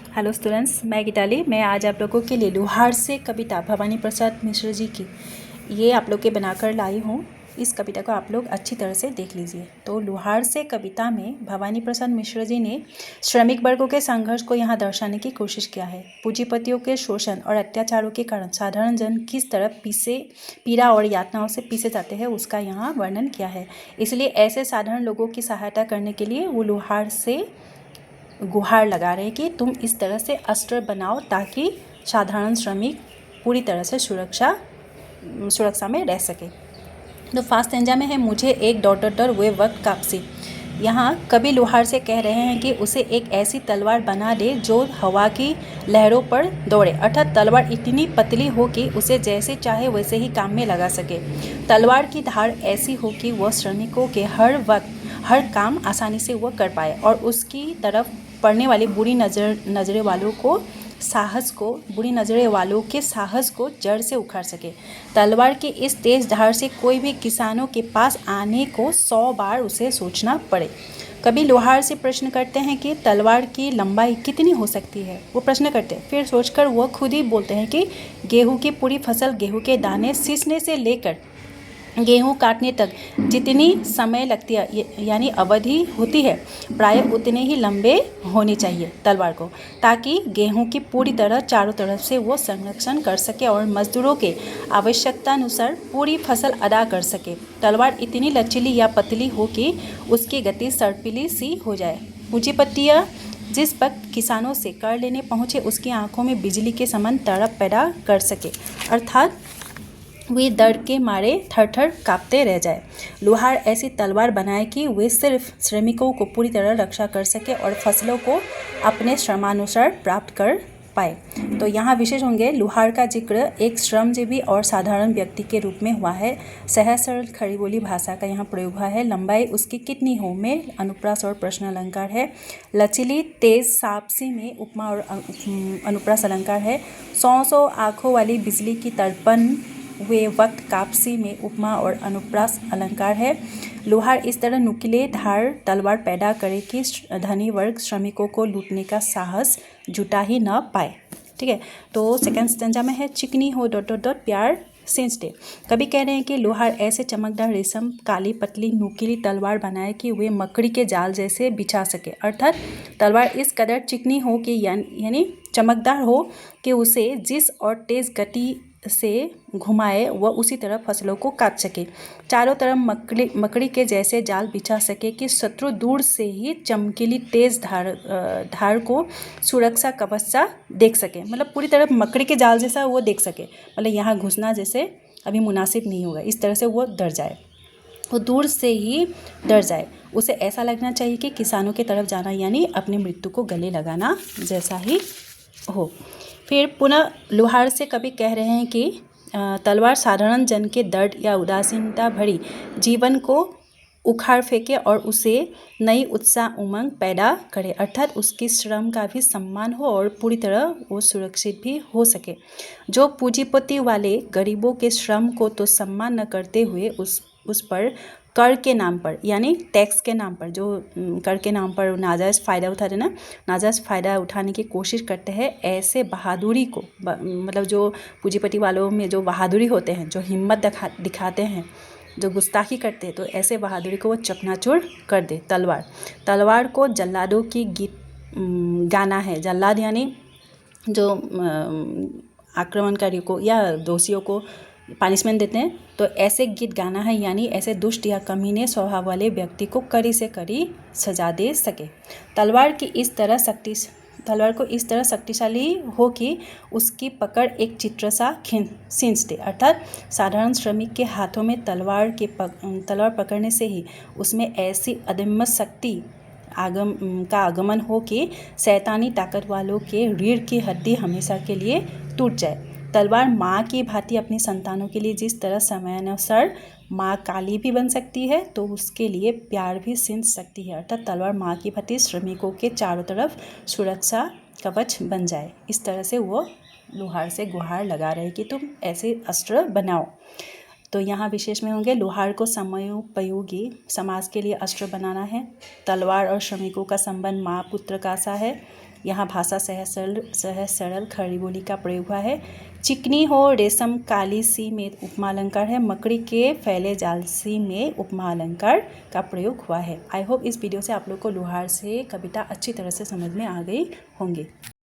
Hello students, मैं गीताली। मैं आज आप लोगों के लिए लुहार से कविता भवानी प्रसाद मिश्र जी की ये आप लोग के बनाकर लाई हूँ। इस कविता को आप लोग अच्छी तरह से देख लीजिए। तो लुहार से कविता में भवानी प्रसाद मिश्र जी ने श्रमिक वर्गों के संघर्ष को यहाँ दर्शाने की कोशिश किया है। पूंजीपतियों के शोषण और अत्याचारों के कारण साधारण जन किस तरह पीड़ा और यातनाओं से पीसे जाते हैं उसका यहाँ वर्णन किया है। इसलिए ऐसे साधारण लोगों की सहायता करने के लिए वो लुहार से गुहार लगा रहे कि तुम इस तरह से अस्त्र बनाओ ताकि साधारण श्रमिक पूरी तरह से सुरक्षा में रह सके। तो फास्ट एंजा में है मुझे एक डॉटर वे वक्त कापसी। यहाँ कवि लुहार से कह रहे हैं कि उसे एक ऐसी तलवार बना दे जो हवा की लहरों पर दौड़े, अर्थात तलवार इतनी पतली हो कि उसे जैसे चाहे वैसे ही काम में लगा सके। तलवार की धार ऐसी हो कि वह श्रमिकों के हर काम आसानी से वह कर पाए और उसकी तरफ पड़ने वाली बुरी नज़रें वालों के साहस को जड़ से उखाड़ सके। तलवार की इस तेज धार से कोई भी किसानों के पास आने को 100 बार उसे सोचना पड़े। कभी लोहार से प्रश्न करते हैं कि तलवार की लंबाई कितनी हो सकती है। वो प्रश्न करते हैं, फिर सोचकर वह खुद ही बोलते हैं कि गेहूं की पूरी फसल गेहूं के दाने सींचने से लेकर गेहूं काटने तक जितनी समय लगती है यानी अवधि होती है, प्राय उतने ही लंबे होनी चाहिए तलवार को, ताकि गेहूं की पूरी तरह चारों तरफ से वो संरक्षण कर सके और मजदूरों के आवश्यकता अनुसार पूरी फसल अदा कर सके। तलवार इतनी लचीली या पतली हो कि उसकी गति सर्पिली सी हो जाए। पूंजीपतियाँ जिस वक्त किसानों से कर लेने पहुँचे उसकी आंखों में बिजली के समान तड़प पैदा कर सके, अर्थात वे डर के मारे थर कांपते रह जाए। लुहार ऐसी तलवार बनाए कि वे सिर्फ श्रमिकों को पूरी तरह रक्षा कर सके और फसलों को अपने श्रमानुसार प्राप्त कर पाए। तो यहाँ विशेष होंगे, लुहार का जिक्र एक श्रमजीवी और साधारण व्यक्ति के रूप में हुआ है। सहज सरल खड़ी बोली भाषा का यहाँ प्रयोग हुआ है। लंबाई उसकी कितनी हो में अनुप्रास और प्रश्न अलंकार है। लचीली तेज सापसी में उपमा और अनुप्रास अलंकार है। 100 आँखों वाली बिजली की तड़पन वे वक्त कापसी में उपमा और अनुप्रास अलंकार है। लोहार इस तरह नुकीले धार तलवार पैदा करे कि धनी वर्ग श्रमिकों को लूटने का साहस जुटा ही न पाए। ठीक है, तो सेकंड स्टेंजा में है चिकनी हो ... प्यार सेंच दे। कभी कह रहे हैं कि लोहार ऐसे चमकदार रेशम काली पतली नुकीली तलवार बनाए कि वे मकड़ी के जाल जैसे बिछा सके, अर्थात तलवार इस कदर चिकनी हो कि यानी चमकदार हो कि उसे जिस और तेज गति से घुमाए वह उसी तरह फसलों को काट सके। चारों तरफ मकड़ी के जैसे जाल बिछा सके कि शत्रु दूर से ही चमकीली तेज धार को सुरक्षा कवच सा देख सके, मतलब पूरी तरह मकड़ी के जाल जैसा वो देख सके, मतलब यहाँ घुसना जैसे अभी मुनासिब नहीं होगा, इस तरह से वो डर जाए, वो दूर से ही डर जाए। उसे ऐसा लगना चाहिए कि किसानों की तरफ जाना यानी अपनी मृत्यु को गले लगाना जैसा ही हो। फिर पुनः लुहार से कभी कह रहे हैं कि तलवार साधारण जन के दर्द या उदासीनता भरी जीवन को उखाड़ फेंके और उसे नई उत्साह उमंग पैदा करे, अर्थात उसकी श्रम का भी सम्मान हो और पूरी तरह वो सुरक्षित भी हो सके। जो पूंजीपति वाले गरीबों के श्रम को तो सम्मान न करते हुए उस पर कर के नाम पर यानी टैक्स के नाम पर, जो कर के नाम पर नाजायज़ फ़ायदा उठाते ना, नाजायज़ फ़ायदा उठाने की कोशिश करते हैं, ऐसे बहादुरी को मतलब जो पूंजीपति वालों में जो बहादुरी होते हैं, जो हिम्मत दिखाते हैं, जो गुस्ताखी करते हैं, तो ऐसे बहादुरी को वो चकनाचूर कर दे। तलवार को जल्लादों की गीत गाना है। जल्लाद यानी जो आक्रमणकारियों को या दोषियों को पनिशमेंट देते हैं, तो ऐसे गीत गाना है यानी ऐसे दुष्ट या कमीने स्वभाव वाले व्यक्ति को कड़ी से कड़ी सजा दे सके। तलवार को इस तरह शक्तिशाली हो कि उसकी पकड़ एक चित्र सा खींच दे, अर्थात साधारण श्रमिक के हाथों में तलवार पकड़ने से ही उसमें ऐसी अदम्य शक्ति का आगमन हो कि शैतानी ताकत वालों के रीढ़ की हड्डी हमेशा के लिए टूट जाए। तलवार माँ की भांति अपनी संतानों के लिए जिस तरह समयानुसार माँ काली भी बन सकती है, तो उसके लिए प्यार भी सिंच सकती है, अर्थात तलवार माँ की भांति श्रमिकों के चारों तरफ सुरक्षा कवच बन जाए। इस तरह से वो लोहार से गुहार लगा रहे कि तुम ऐसे अस्त्र बनाओ। तो यहाँ विशेष में होंगे, लोहार को समयोपयोगी समाज के लिए अस्त्र बनाना है। तलवार और श्रमिकों का संबंध माँ पुत्र का सा है। यहाँ भाषा सहज सरल खड़ी बोली का प्रयोग हुआ है। चिकनी हो रेशम काली सी में उपमा अलंकार है। मकड़ी के फैले जाल सी में उपमा अलंकार का प्रयोग हुआ है। आई होप इस वीडियो से आप लोग को लोहार से कविता अच्छी तरह से समझ में आ गई होंगी।